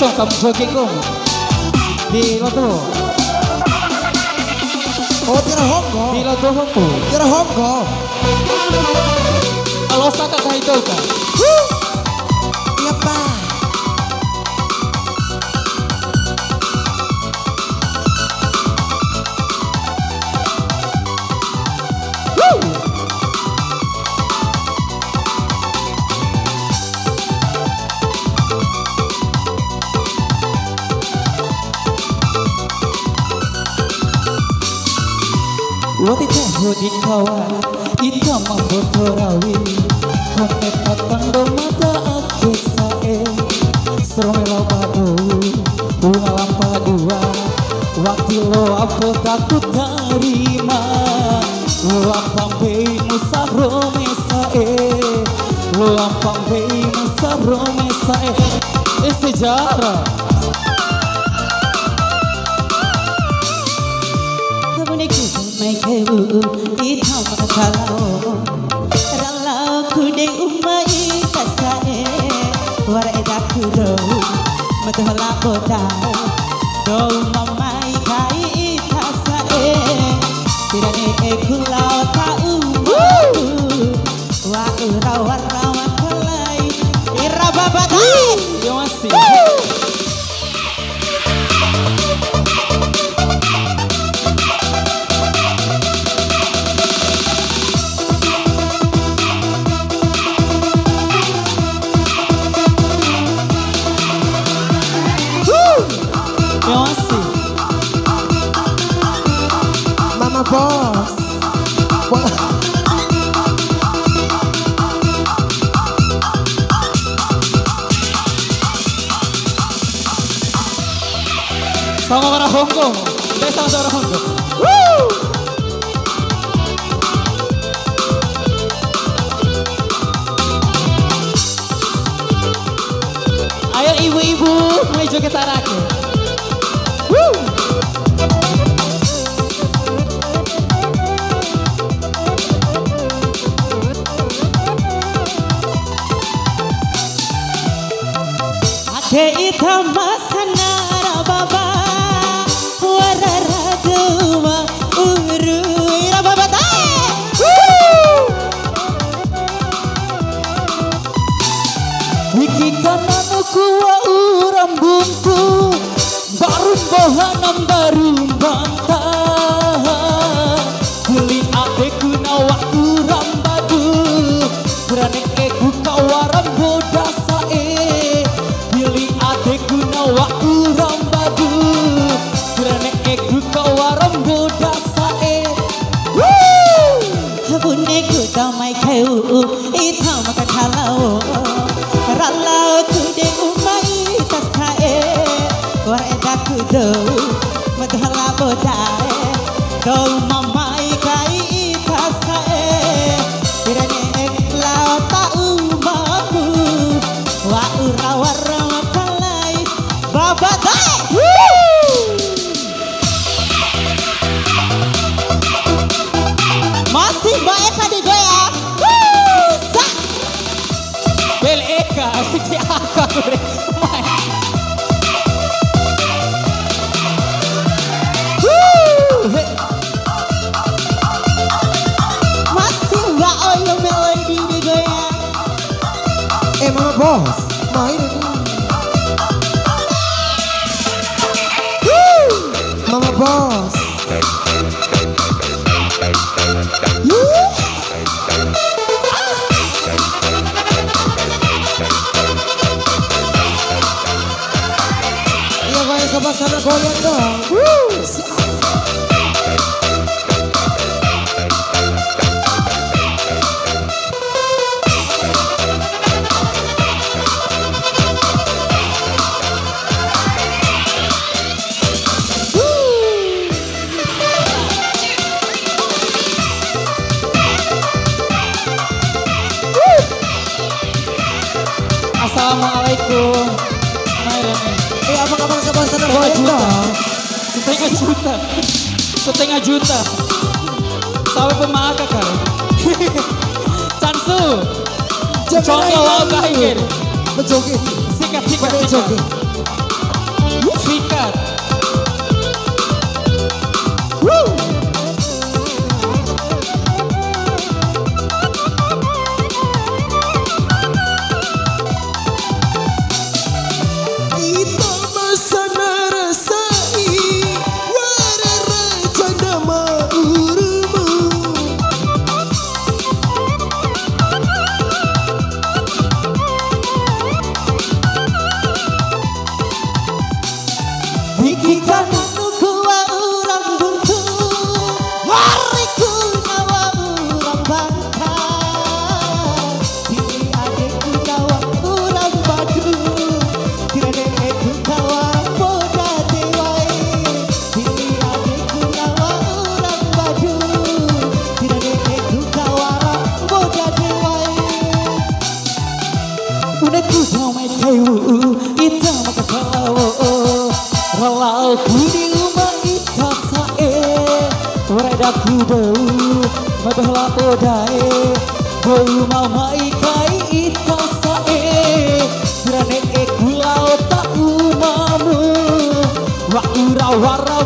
langsung kamu jogging kamu di Loto. Oh tira Hongko. Di Loto Hongko. Tira Hongko. Kalau saka kahito ka. Iya pak. Wati tahu di kawan, ita mambotorawi. Kone patang domata akisae, seromela padu, bunga lampa 2. Waktu lo apa takut terima, lo ampang bei musa romesae, lo ampang bei musa romesae. Sejarah. Mai keu ita makalau ralau kude umai kasae wara eda kudo matola boda do mamai kai ita sae tirane ekulau ta umu wa ura kalai irababadai yo masih. Mama Boss. Sama para Hongkong. Kita sama Hongkong. Ayo ibu-ibu, mau joget arake. Ita masana baba warara dua uru baba iki kanan kuwa uram buntu baru bohanam baru bantah kuli adeku na waktu rambadu berane eku kawaran boda sae adeku na waktu rambadu berane eku kawaran boda sae buneku damai keu ita maka kalau ralau kude umai tas kae wareda kudo madhala bodae do mamai kai ita sae berane eklau ta umaku wa urawara masih Mbak Eka digoyang. Bel Eka di Aka masih Mbak Oyo Melody digoyang. Mama Boss main ini. Mama Boss. Iya kayak sebelah sana goyang dong. Assalamualaikum. Apa kabar sebelah sana? 2 juta. Setengah juta. Sampai pemaka kan. Chansu. Contoh lo kain. Menjoget. Sikat. Menjoget. Uneku damai kayu ita maka kalawo Ralau kudi umah ita sae Wareda kudau mabahla podae Bau mamai kai ita sae Rane ekulau tak umamu Wa ura wara